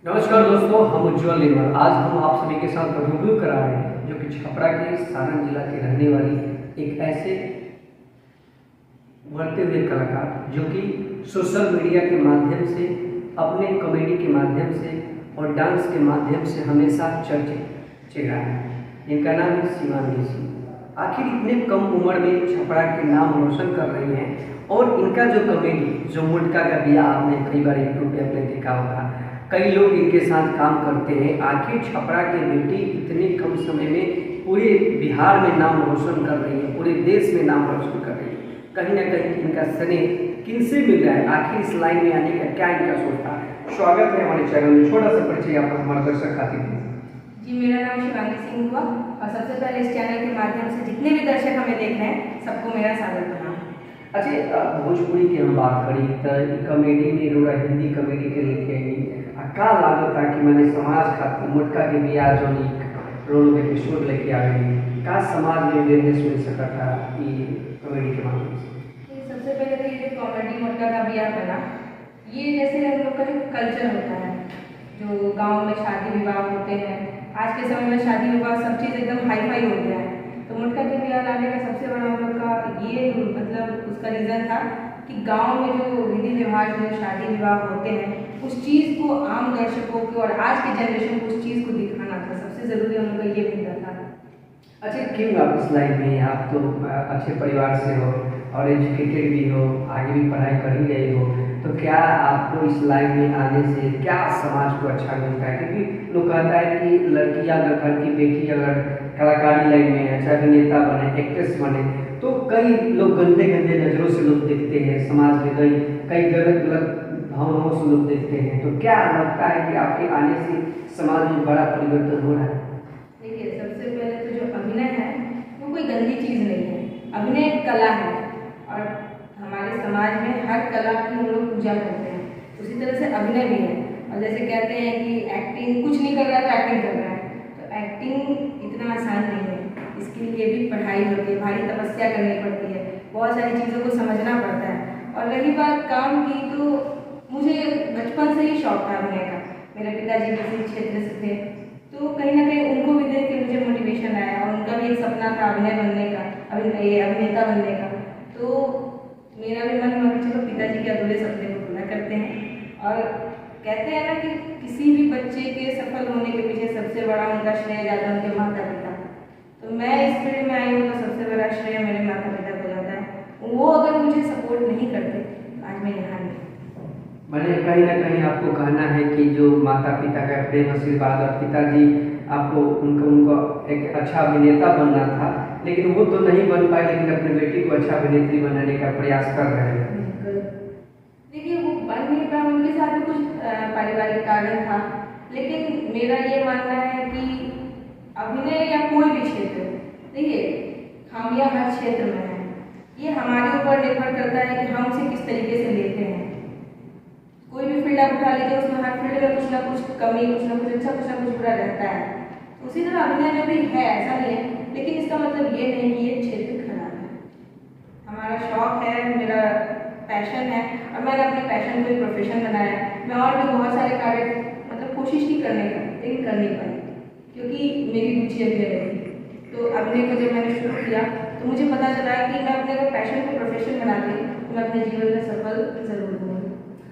नमस्कार दोस्तों, हम उज्जवल निर्मल। आज हम आप सभी के साथ रूबरू करा रहे हैं जो कि छपरा के सारण जिला के रहने वाली एक ऐसे उभरते हुए कलाकार जो कि सोशल मीडिया के माध्यम से, अपने कॉमेडी के माध्यम से और डांस के माध्यम से हमेशा चर्चित चेहरा है। इनका नाम है शिवांगी सिंह। आखिर इतने कम उम्र में छपरा के नाम रोशन कर रही हैं और इनका जो कॉमेडी, जो मुटका का बिया आपने कई बार यूट्यूब पे अपने देखा होगा, कई लोग इनके साथ काम करते हैं। आखिर छपरा की बेटी इतने कम समय में पूरे बिहार में नाम रोशन कर रही है, पूरे देश में नाम रोशन कर रही है। कहीं ना कहीं इनका स्नेह किनसे मिल रहा है, आखिर इस लाइन में आने का क्या इनका सोच था। स्वागत है हमारे चैनल में। छोटा सा परिचय आप हमारे दर्शक खातिर दीजिए। जी, मेरा नाम शिवांगी सिंह हुआ और सबसे पहले इस चैनल के माध्यम से जितने भी दर्शक हमें देख रहे हैं सबको मेरा सादर प्रणाम। अच्छा, भोजपुरी की हम बात करी तो कॉमेडी में रोड़ा हिंदी कॉमेडी के लेके का लागत कि मैंने समाज खातिर मुटका के बिया जो रोल एपिसोड लेके आ गई का समाज में अवेयरनेस मिल सका था ये कॉमेडी के माध्यम से। सबसे पहले तो ये जो कॉमेडी मुटका का बिया बना, ये जैसे हम लोग का जो कल्चर होता है, जो गांव में शादी विवाह होते हैं, आज के समय में शादी विवाह सब चीज़ एकदम हाई फाई हो गया है। तो मुटका के बिया लाने का सबसे बड़ा हम लोग का ये मतलब उसका रीज़न था कि गांव में जो विधि रिवाज में शादी विवाह होते हैं उस चीज़ को आम दर्शकों को और आज के जनरेशन को उस चीज़ को दिखाना था। सबसे ज़रूरी हम लोग का ये मुद्दा था। अच्छा, क्यों आप इस लाइन में? आप तो अच्छे परिवार से हो और एजुकेटेड भी हो, आगे भी पढ़ाई कर ही रहे हो, तो क्या आपको इस लाइन में आने से क्या समाज को अच्छा मिलता है? क्योंकि लोग कहता है कि लड़कियां अगर, घर की बेटी अगर कलाकारी लाइन में है, चाहे अभिनेता बने, एक्ट्रेस बने, तो कई लोग गंदे गंदे नज़रों से लोग देखते हैं। समाज में कई गलत गलत भावनाओं से लोग देखते हैं। तो क्या लगता है कि आपके आने से समाज में बड़ा परिवर्तन हो रहा है? देखिए, सबसे पहले तो जो अभिनय है वो कोई गंदी चीज़ नहीं है। अभिनय एक कला है और हमारे समाज में हर कला की हम लोग पूजा करते हैं, उसी तरह से अभिनय भी है। और जैसे कहते हैं कि एक्टिंग कुछ नहीं कर रहा है तो एक्टिंग कर रहा है, तो एक्टिंग इतना आसान नहीं है। इसके लिए भी पढ़ाई होती है, भारी तपस्या करनी पड़ती है, बहुत सारी चीज़ों को समझना पड़ता है। और रही बात काम की, तो मुझे बचपन से ही शौक था अभिनय का। मेरे पिताजी किसी क्षेत्र से थे, तो कहीं ना कहीं उनको भी देख के मुझे मोटिवेशन आया और उनका भी एक सपना था अभिनय बनने का, अभिनेता बनने का। तो मेरा भी मन हुआ कि चलो पिताजी के अधूरे सपने को पूरा करते हैं। और कहते हैं ना कि किसी भी बच्चे के सफल होने के पीछे सबसे बड़ा उनका श्रेय जाता है उनके माता पिता। तो मैं इस फील्ड में आई हूँ तो सबसे बड़ा श्रेय मेरे माता पिता को जाता है। वो अगर मुझे सपोर्ट नहीं करते तो आज मैं यहाँ नहीं। मैंने कहीं ना कहीं आपको कहना है कि जो माता पिता का प्रेम आशीर्वाद और पिताजी आपको उनको एक अच्छा अभिनेता बनना था, लेकिन वो तो नहीं बन पाए, लेकिन अपने बेटी को अच्छा अभिनेत्री बनाने का प्रयास कर रहे हैं। देखिए, वो बन नहीं पाया, उनके साथ भी कुछ पारिवारिक कारण था, लेकिन मेरा ये मानना है कि अभिनय या कोई भी क्षेत्र, देखिए खामियां हर क्षेत्र में है। ये हमारे ऊपर निर्भर करता है कि हम उसे किस तरीके से लेते हैं। कोई भी फील्ड आप उठा लीजिए, उसमें हर फील्ड में कुछ ना कुछ कमी, कुछ ना कुछ अच्छा, कुछ ना कुछ बुरा रहता है। उसी तरह अभिनय में भी है, ऐसा नहीं है, लेकिन इसका मतलब ये नहीं कि ये क्षेत्र खराब है। हमारा शौक है, मेरा पैशन है और मैंने अपने पैशन को एक प्रोफेशन बनाया। मैं और भी बहुत सारे कार्य मतलब कोशिश की करने का, लेकिन कर नहीं पाई क्योंकि मेरी रुचि अभिनय रही। तो अभिनय को जब मैंने शुरू किया तो मुझे पता चला कि मैं अपने अगर पैशन को प्रोफेशन बनाती तो मैं अपने जीवन में सफल जरूर हूँ।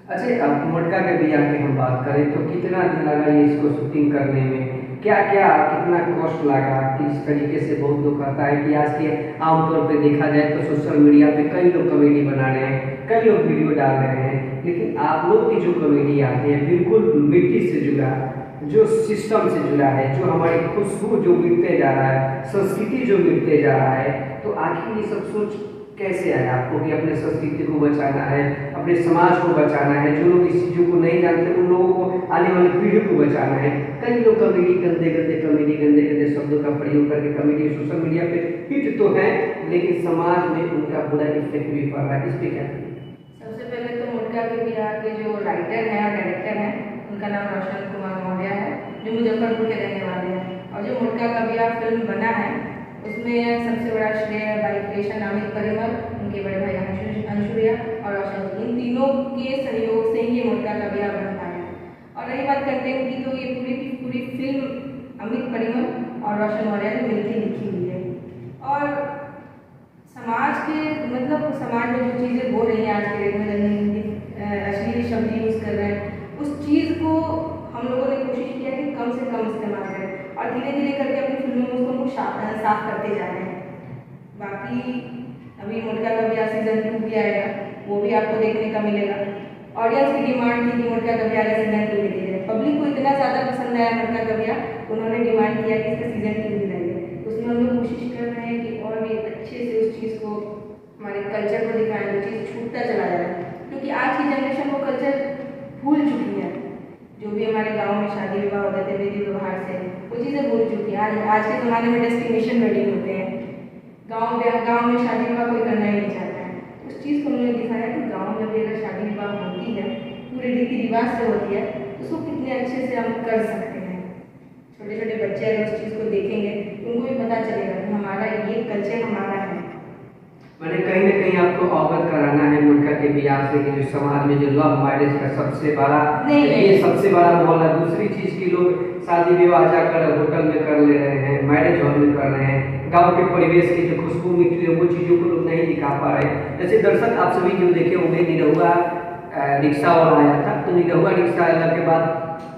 अच्छा, आप मुटका के बिया की हम बात करें तो कितना दिन लगा ये इसको शूटिंग करने में? क्या क्या कितना कॉस्ट लगा? किस तरीके से? बहुत लोग कहता है कि आज के आमतौर पे देखा जाए तो सोशल मीडिया पे कई लोग कॉमेडी बना रहे हैं, कई लोग वीडियो डाल रहे हैं, लेकिन आप लोग की जो कॉमेडी आती है बिल्कुल मिट्टी से जुड़ा, जो सिस्टम से जुड़ा है, जो हमारी खुशबू जो मिटते जा रहा है, संस्कृति जो मिटते जा रहा है, तो आखिर ये सब सोच कैसे आया आपको कि अपने संस्कृति को बचाना है, अपने समाज को बचाना है, जो लोग इस चीज़ों को नहीं जानते उन लोगों को, आने वाली पीढ़ी को बचाना है? कई लोग कॉमेडी गंदे गंदे शब्दों का प्रयोग करके कॉमेडी सोशल मीडिया पे हिट तो है, लेकिन समाज में उनका बुरा इफेक्ट भी पड़ रहा है। इस पे क्या? सबसे पहले तो मुटका के बिया के जो राइटर हैं और डायरेक्टर हैं उनका नाम रोशन कुमार मौर्य है, जो मुजफ्फरपुर के रहने वाले हैं। और जो मुटका का बिया फिल्म बना है उसमें सबसे बड़ा श्रेय बाई क्रिएशन अमित परिमल, उनके बड़े भाई अंशुरिया और रोशन, इन तीनों के सहयोग से ही ये मुटका का बिया बन पाया। और रही बात कंटेंट की, तो ये पूरी की पूरी फिल्म अमित परिमल और रोशन मौर्य ने मिलकर लिखी हुई है। और समाज के मतलब समाज में जो चीज़ें हो रही हैं आज के डेट में, अश्लील शब्द यूज़ कर रहे हैं, उस चीज़ को हम लोगों ने कोशिश किया कि कम से कम इस्तेमाल करें और धीरे धीरे करके अपनी फिल्मों में उसको साफ करते जा रहे हैं। बाकी अभी मुटका कबिया सीजन 2 भी आएगा, वो भी आपको देखने का मिलेगा। ऑडियंस की डिमांड थी कि मुटका कबिया का सीजन 2 लेके जाए, पब्लिक को इतना ज़्यादा पसंद आया मुटका कबिया, उन्होंने डिमांड किया कि इसका सीजन 2 भी लाइए। उसमें हम लोग कोशिश कर रहे हैं कि और भी अच्छे से उस चीज़ को, हमारे कल्चर को दिखाएं, वो चीज़ छूटता चला जा रहा है, क्योंकि आज की जनरेशन वो कल्चर भूल चुकी है। जो भी हमारे गांव में शादी विवाह होते थे विधि व्यवहार से, वो चीज़ें भूल चुकी है। आज के ज़माने में डेस्टिनेशन वेडिंग होते हैं, गांव में शादी विवाह कोई करना ही नहीं चाहता है। उस चीज़ को हमने दिखाया कि गांव में भी अगर शादी विवाह होती है, पूरे रीति रिवाज से होती है, तो उसको कितने अच्छे से हम कर सकते हैं। छोटे छोटे बच्चे अगर उस चीज़ को देखेंगे, उनको भी पता चलेगा कि हमारा ये कल्चर हमारा है। मैंने कहीं न कहीं आपको अवगत कराना है मुटका के बियाह से कि जो समाज में जो लव मैरिज का सबसे बड़ा ये सबसे बड़ा माहौल है। दूसरी चीज़ की लोग शादी विवाह जाकर होटल में कर ले रहे हैं, मैरिज हॉल में कर रहे हैं, गांव के परिवेश की जो खुशबू मिट्टी है वो चीज़ों को लोग नहीं दिखा पा रहे हैं। जैसे दर्शक आप सभी जो देखे होंगे, निरहुआ रिक्शा वाला आया था, तो निरहुआ रिक्शा आने के बाद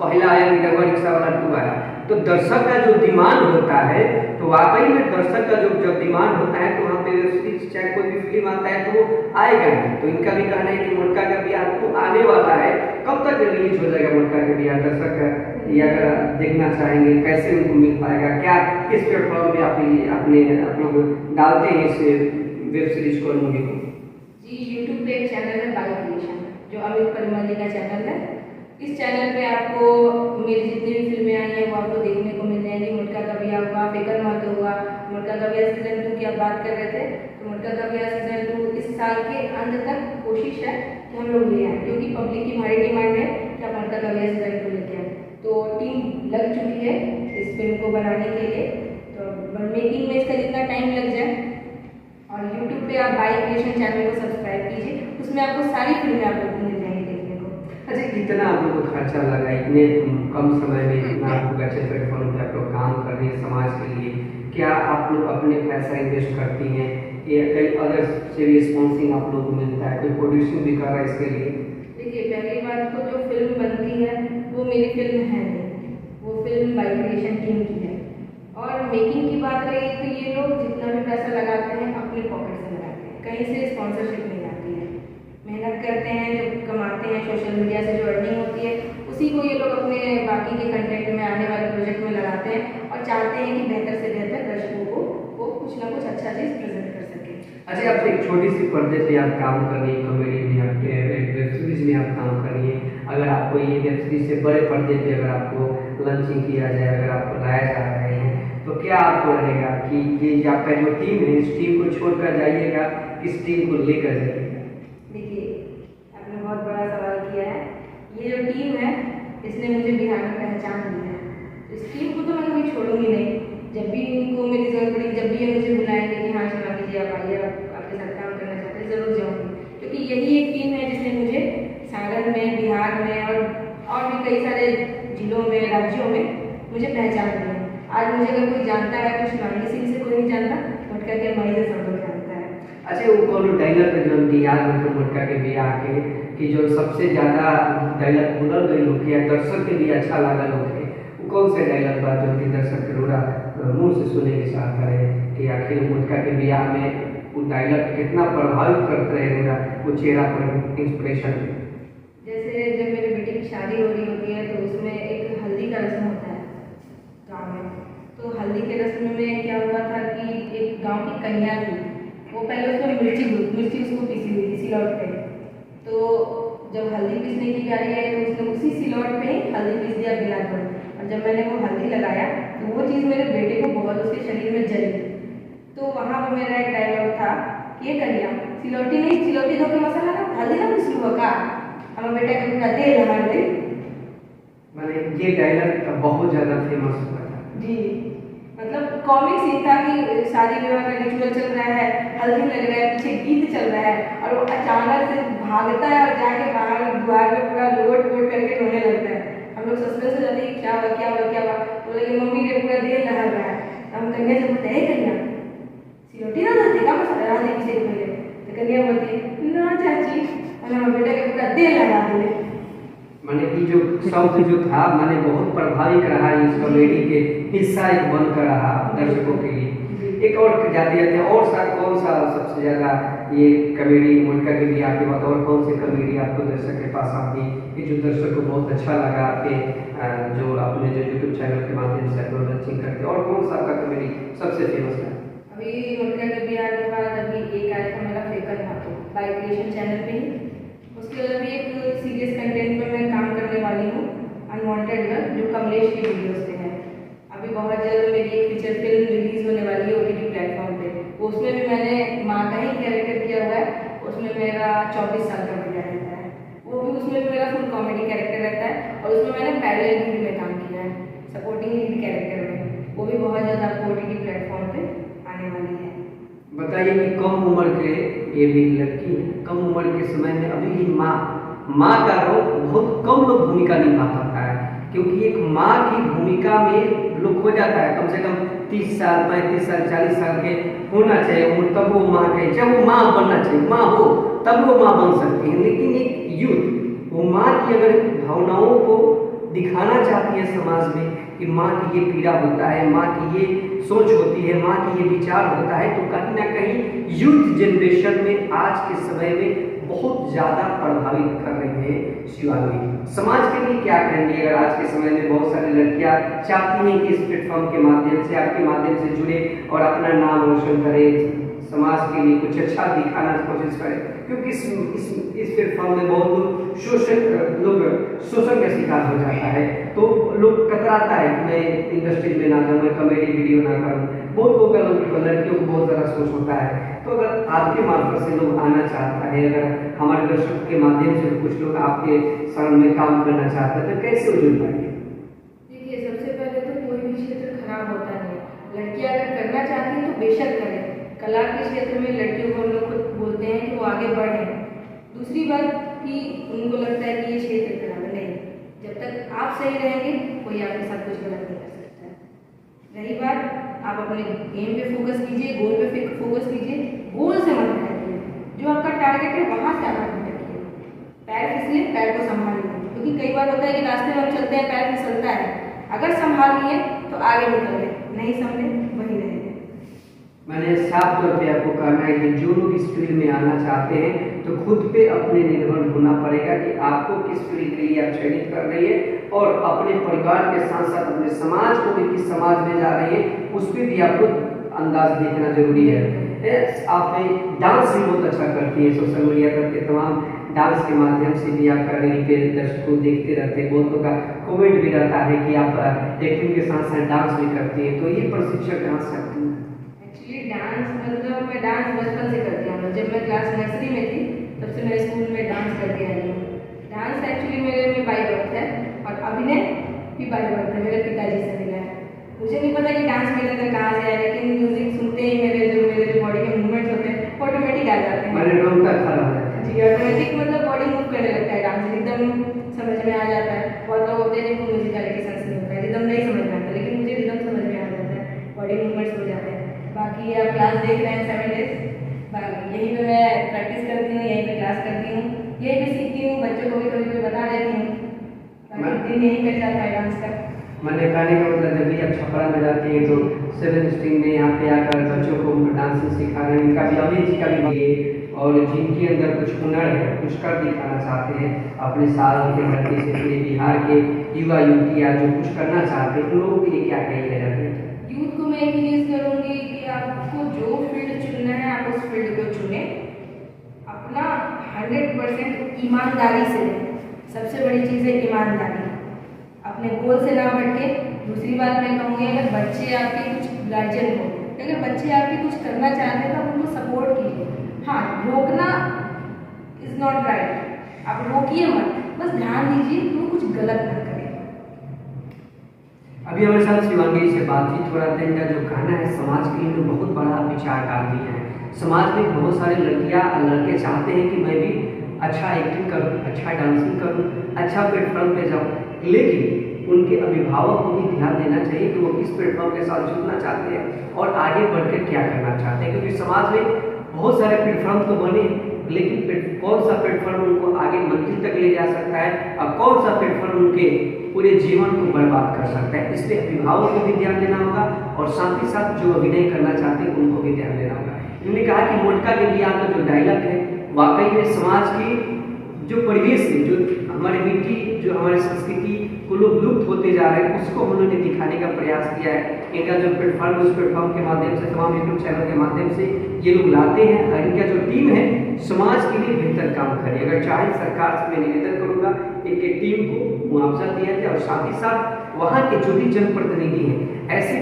पहला आया निरहुआ रिक्शा वाला 2 आया। तो दर्शक का जो डिमांड होता है, तो वाकई में दर्शक का जो डिमांड होता है, तो वहाँ पे वेब सीरीज चाहे कोई भी फिल्म आता है तो वो आएगा ही। तो इनका भी कहना है कि मुटका का बियाह तो आने वाला है, कब तक रिलीज हो जाएगा मुटका का बियाह? दर्शक ये अगर देखना चाहेंगे कैसे उनको मिल पाएगा, क्या किस प्लेटफॉर्म पे आप लोग डालते हैं इस वेब सीरीज को, मूवी को? जी, यूट्यूब पे एक चैनल है बाई क्रिएशन, जो अमित परिमल जी का चैनल है। इस चैनल पे आपको मेरी जितनी भी फिल्में आई हैं वो आपको देखने को मिल जाएंगी। मुटका का बियाह हुआ, फिकर मत हुआ, मुटका का बियाह सीजन 2 की आप बात कर रहे थे, तो मुटका का बियाह सीजन 2 इस साल के अंत तक कोशिश है कि हम लोग ले आएँ, क्योंकि पब्लिक की भारी डिमांड है कि आप मुटका का बियाह सीजन 2 लेके आए। तो टीम लग चुकी है इस फिल्म को बनाने के लिए, तो मेकिंग में इसका जितना टाइम लग जाए। और यूट्यूब पे आप बाई क्रिएशन चैनल को सब्सक्राइब कीजिए, उसमें आपको सारी फिल्में आपको मिल जाएंगी देखने को। अच्छा, कितना आप लोग को खर्चा लगा इतने कम समय में, इतना आप लोग अच्छे प्लेटफॉर्म पे आप लोग काम कर रहे हैं समाज के लिए? क्या आप लोग अपने पैसा इन्वेस्ट करती हैं या कई अदर से भी स्पॉन्सिंग आप लोग को मिलता है, कोई प्रोड्यूसिंग भी कर रहा है इसके लिए? देखिए, पहली बात तो जो फिल्म बनती है वो मेरी फिल्म है नहीं, वो फिल्म बाई क्रिएशन टीम की है। और मेकिंग की बात रही तो ये लोग जितना भी पैसा लगाते हैं अपने पॉकेट से लगाते हैं, कहीं से स्पॉन्सरशिप नहीं आती है। मेहनत करते हैं, जो कमाते हैं सोशल मीडिया से जो अर्निंग होती है, उसी को ये लोग अपने बाकी के कंटेंट में, आने वाले प्रोजेक्ट में लगाते हैं और चाहते हैं कि बेहतर से बेहतर दर्शकों को वो कुछ ना कुछ अच्छा चीज़ प्रेजेंट कर सके। अच्छा, आप एक छोटी सी पर्दे पे आप काम कर रही हैं, कॉमेडी में, आपके वेब सीरीज में आप काम कर रही हैं। अगर आपको ये वेब सीरीज से बड़े पर्दे पे अगर आपको लॉन्चिंग किया जाए, अगर आपको लाया जा रहे हैं, तो क्या आपको रहेगा कि ये जो आपका जो टीम है, इस टीम को छोड़कर जाइएगा, किस टीम को लेकर जाइएगा? देखिए, आपने बहुत बड़ा सवाल किया है। ये जो टीम है इसने मुझे बिहार में पहचान दी है, इस टीम को तो मैं कभी छोड़ूंगी नहीं। जब भी इनको मेरी जरूरत पड़ी, जब भी ये मुझे बुलाएंगे कि हाँ शिवांगी जी आप आइए, आपके साथ काम करना चाहते हैं, ज़रूर जाऊँगी, क्योंकि यही एक टीम है जिसने मुझे सारण में, बिहार में और भी कई सारे जिलों में, राज्यों में मुझे पहचान दी है। आज मुझे अगर कोई जानता है तो शिवांगी सिंह से कोई नहीं जानता, मुटका के माई से सब लोग जानता है। अच्छा, वो कौन डायलॉग जो याद हो तो मुटका के बियाह के कि जो सबसे ज़्यादा डायलॉग बोलल गई हो या दर्शक के लिए अच्छा लागल हो, वो कौन से डायलॉग बात जो कि दर्शक के रोड़ा मुँह से सुने के साथ करे कि आखिर मुटका के बियाह में वो डायलॉग कितना प्रभावित करते रहे रोड़ा, वो चेहरा पर इंस्पिरेशन? जैसे जब मेरे बेटे की शादी हो रही होती है तो उसमें एक हल्दी का रस्म होता है गाँव में। तो हल्दी के रस्म में क्या हुआ था कि एक गांव की कन्या थी, वो पहले उसमें मिर्ची उसको पीसी हुई थी सिलौट पे। तो जब हल्दी पीसने की बारी आई तो उसने उसी सिलौट पे ही हल्दी पीस दिया बिना कर। और जब मैंने वो हल्दी लगाया तो वो चीज़ मेरे बेटे को बहुत उसके शरीर में जली। तो वहाँ पर मेरा एक डायलॉग था कि ये कन्या सिलौटी धो के मसाला ना हल्दी ना पीस लूँ का, हमारा बेटा का दे हमारे। मैंने ये डायलॉग बहुत ज़्यादा फेमस हुआ था जी, मतलब कॉमिक सीन था कि शादी विवाह का रिचुअल चल रहा है, हल्दी लग रहा है, पीछे गीत चल रहा है और वो अचानक से भागता है और जाके बाहर द्वार में पूरा लोट पोट करके रोने लगता है। हम हम लोग सस्पेंस हो जाते हैं कि क्या हुआ क्या हुआ क्या हुआ। तो लगे मम्मी ने पूरा देर लहर रहा है, तो हम कन्या से बोलते हैं कन्या सिरोटी ना धरती का मसाला डाल देगी से पहले। तो कन्या बोलती ना चाची, और हम बेटा के पूरा देर लगा दिए। माने कि जो शब्द जो था माने बहुत प्रभावित रहा इस कॉमेडी के हिस्सा एक बनकर रहा दर्शकों के लिए। एक और जाते जाते और सा कौन सा सबसे ज्यादा ये कॉमेडी मुल्का के लिए आपके बाद और कौन सी कॉमेडी आपको दर्शक के पास आती कि जो दर्शक को बहुत अच्छा लगा आपके जो आपने जो यूट्यूब चैनल के माध्यम से अपलोड लॉन्चिंग करते, और कौन सा आपका कॉमेडी सबसे फेमस है? अभी मुल्का के बिहार के बाद अभी एक आया था मेरा फेकर नाटो बाय क्रिएशन चैनल पे ही। उसके बाद अभी एक सीरियस कंटेंट में मैं काम करने वाली हूँ, अनवांटेड गर्ल, जो कमलेश की वीडियोस पे है। अभी बहुत जल्द मेरी एक फीचर फिल्म रिलीज होने वाली है OTT प्लेटफॉर्म पे। उसमें भी मैंने माँ का ही कैरेक्टर किया हुआ है। उसमें मेरा 24 साल का बेटा रहता है, वो भी उसमें भी मेरा फुल कॉमेडी कैरेक्टर रहता है। और उसमें मैंने पैरेलल लीड में काम किया है, सपोर्टिंग लीड कैरेक्टर में। वो भी बहुत जल्द आपको OTT प्लेटफॉर्म पे आने वाली है। बताइए कि कम उम्र के ये भी लड़की है, कम उम्र के समय में अभी भी माँ का रोल बहुत कम लोग भूमिका निभा पाता है, क्योंकि एक माँ की भूमिका में लोग हो जाता है कम से कम 30 साल 35 साल 40 साल के होना चाहिए उम्र, तब वो माँ के चाहे वो माँ बनना चाहिए, माँ हो तब वो माँ बन सकती है। लेकिन एक यूथ वो माँ की अगर भावनाओं को दिखाना चाहती है समाज में कि माँ की ये पीड़ा होता है, माँ की ये सोच होती है, माँ की ये विचार होता है, तो कहीं ना कहीं यूथ जनरेशन में आज के समय में बहुत ज़्यादा प्रभावित कर रहे हैं शिवांगी। समाज के लिए क्या कहेंगे अगर आज के समय में बहुत सारी लड़कियां चाहती हैं कि इस प्लेटफॉर्म के माध्यम से आपके माध्यम से जुड़े और अपना नाम रोशन करें, समाज के लिए कुछ अच्छा दिखाना की कोशिश करें, क्योंकि इस प्लेटफॉर्म में बहुत लोग शोषण का शिकार हो जाता है, तो लोग कतराता है कि मैं इंडस्ट्री में ना जाऊँ, मैं कॉमेडी वीडियो ना करूँ। बहुत लोग लड़कियों को बहुत ज़्यादा सोच होता है। तो अगर आपके मार्फत से लोग आना चाहता है, अगर हमारे दर्शकों के माध्यम से कुछ लोग आपके शरण में काम करना चाहते हैं, तो कैसे वो जुड़ पाएंगे? देखिए, सबसे पहले तो कोई भी क्षेत्र खराब होता नहीं है। लड़कियां अगर करना चाहती हैं तो बेशक करें। कला के क्षेत्र में लड़कियों को हम लोग खुद बोलते हैं कि वो आगे बढ़े। दूसरी बात कि उनको लगता है कि ये क्षेत्र खराब है, नहीं, जब तक आप सही रहेंगे कोई आपके साथ कुछ गलत नहीं कर सकता है। रही बात, आप अपने एम पे फोकस कीजिए, गोल पे फोकस कीजिए, गोल से मत भटकिए। जो आपका टारगेट है वहाँ से आप भटकिए। पैर फिसले, पैर को संभाल लीजिए, क्योंकि कई बार होता है कि रास्ते में हम चलते हैं, पैर फिसलता है, अगर संभाल लिए तो आगे निकल गए, नहीं संभले वहीं रहेंगे। मैंने साफ तौर पे आपको कहना है कि जो लोग इस फील्ड में आना चाहते हैं तो खुद पे अपने निर्भर होना पड़ेगा कि आपको किस फील्ड के लिए आप चयनित कर रही है, और अपने परिवार के साथ साथ अपने समाज को भी किस समाज में जा रही है उस पर भी आपको अंदाज देखना जरूरी है। आप डांस भी बहुत अच्छा करती है, सोशल मीडिया पर के तमाम डांस के माध्यम से भी आप कर रही है, दर्शकों देखते रहते हैं, बहुतों का कमेंट भी रहता है कि आप एक्टिंग के साथ साथ डांस भी करती हैं, तो ये प्रशिक्षण कहाँ से करती हैं? एक्चुअली डांस मतलब मैं डांस बचपन से करती हूँ। जब मैं क्लास नर्सरी में थी तब से मैं स्कूल में डांस करती आई हूँ। डांस एक्चुअली मेरे में बाय बर्थ है, और अभिनय भी बाय बर्थ है, मेरे पिताजी से मिला है। मुझे नहीं पता कि डांस मेरे अंदर कहाँ से आया, लेकिन म्यूजिक सुनते ही मेरे जो बॉडी के मूवमेंट्स होते हैं ऑटोमेटिक आ जाते हैं। मैंने रोकता खड़ा हो जाता है जी, ऑटोमेटिक मतलब बॉडी मूव करने लगता है, डांस एकदम समझ में आ जाता है। बहुत लोग होते हैं जिनको म्यूजिकलिटी सेंस नहीं होता है, रिदम नहीं समझ में आता, लेकिन मुझे रिदम समझ में आ जाता है, बॉडी मूवमेंट्स हो जाते हैं। बाकी आप क्लास देख रहे हैं 7 डेज, यहीं पे मैं प्रैक्टिस करती हूँ, यहीं पे क्लास करती हूँ, यहीं पे सीखती हूँ, बच्चों को भी कभी कभी बता देती हूँ। दिन यहीं कट जाता है डांस का। मैंने कहने का मतलब जब भी आप छपरा में जाती हैं तो 7 स्ट्रिंग में यहाँ पे आकर बच्चों को डांसिंग सिखा रहे हैं, इनका भी अमित जी का भी ये, और जिनके अंदर कुछ हुनर है, कुछ कर दिखाना चाहते हैं अपने साल के धरती से पूरे बिहार के युवा युवतियाँ जो कुछ करना चाहते हैं, उन लोगों के लिए क्या कहेंगे? यूथ को मैं एक चीज़ करूँगी कि आपको जो फील्ड चुनना है आप उस फील्ड को चुने, अपना 100% ईमानदारी से लें। सबसे बड़ी चीज़ है ईमानदारी, अपने गोल से ना भटके। दूसरी बात मैं कहूँगी, अगर बच्चे आपके कुछ गार्जियन हो, अगर बच्चे आपके कुछ करना चाहते हैं तो आप उनको सपोर्ट कीजिए। हाँ, रोकना इज़ नॉट राइट, आप रोकिए मत, बस ध्यान दीजिए कि वो कुछ गलत ना करें। अभी हमारे साथ शिवांगी से बातचीत हो रहा था, इनका जो कहना है समाज के लिए बहुत बड़ा विचार डालती है। समाज में बहुत सारी लड़कियां लड़के चाहते हैं कि मैं भी अच्छा एक्टिंग करूं, अच्छा डांसिंग करूं, अच्छा प्लेटफॉर्म पे जाऊं, लेकिन उनके अभिभावक को भी ध्यान देना चाहिए कि वो किस प्लेटफॉर्म के साथ जुड़ना चाहते हैं और आगे बढ़कर क्या करना चाहते हैं, क्योंकि समाज में बहुत सारे प्लेटफॉर्म तो बने, लेकिन कौन सा प्लेटफॉर्म उनको आगे मंजिल तक ले जा सकता है और कौन सा प्लेटफॉर्म उनके पूरे जीवन को बर्बाद कर सकता है। इसलिए अभिभावक को भी ध्यान देना होगा और साथ ही साथ जो अभिनय करना चाहते हैं उनको भी ध्यान देना होगा। इन्होंने कहा कि मोटका के बियाह का जो डायलॉग है वाकई में समाज की जो परिवेश है, जो हमारी मिट्टी, जो हमारी संस्कृति को लोग लुप्त होते जा रहे हैं, उसको उन्होंने दिखाने का प्रयास किया है। इनका जो प्लेटफॉर्म उस प्लेटफॉर्म के माध्यम से, तमाम यूट्यूब चैनल के माध्यम से ये लोग लाते हैं और इनका जो टीम है समाज के लिए बेहतर काम करे। अगर चाहे सरकार से मैं निवेदन करूंगा इनके टीम को मुआवजा दिया जाए और साथ ही साथ वहाँ के जो भी जनप्रतिनिधि हैं, ऐसे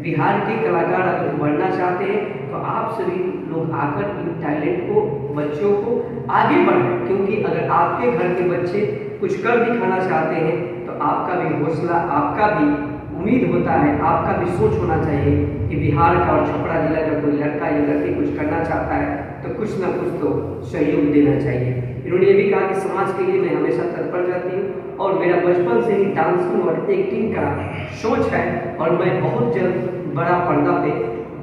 बिहार के कलाकार अगर उभरना चाहते हैं तो आप सभी लोग आकर इन टैलेंट को, बच्चों को आगे बढ़ाएं, क्योंकि अगर आपके घर के बच्चे कुछ कर दिखाना चाहते हैं तो आपका भी हौसला, आपका भी उम्मीद होता है, आपका भी सोच होना चाहिए कि बिहार का और छपरा जिला का कोई लड़का या लड़की कुछ करना चाहता है तो कुछ ना कुछ तो सहयोग देना चाहिए। इन्होंने ये भी कहा कि समाज के लिए मैं हमेशा तत्पर रहती हूँ और मेरा बचपन से ही डांसिंग और एक्टिंग का सोच है और मैं बहुत जल्द बड़ा पर्दा पे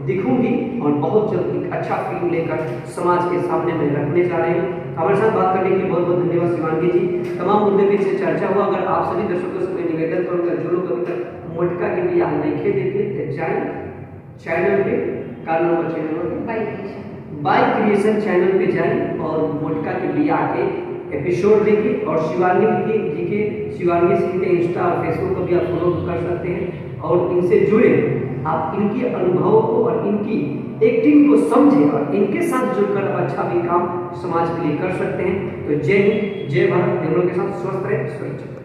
दिखूंगी और बहुत जल्द एक अच्छा फिल्म लेकर समाज के सामने मैं रखने जा रही हूँ। हमारे साथ बात करने के लिए बहुत बहुत धन्यवाद शिवांगी जी। तमाम मुद्दे पे से चर्चा हुआ। अगर आप सभी दर्शकों से मैं निवेदन करूँगा जो लोग अभी तक मोटका के बियाह नहीं देखे जाए चैनल पे, का number channel by creation channel पे जाएं और मोटका के बियाह के एपिसोड देखिए और शिवांगी जी के शिवांगी सिंह के इंस्टा और फेसबुक को भी आप फॉलो कर सकते हैं और इनसे जुड़े। आप इनके अनुभवों को और इनकी एक्टिंग को समझें और इनके साथ जुड़कर अच्छा भी काम समाज के लिए कर सकते हैं। तो जय हिंद, जय भारत, दोनों के साथ स्वस्थ रहे, सुरक्षित।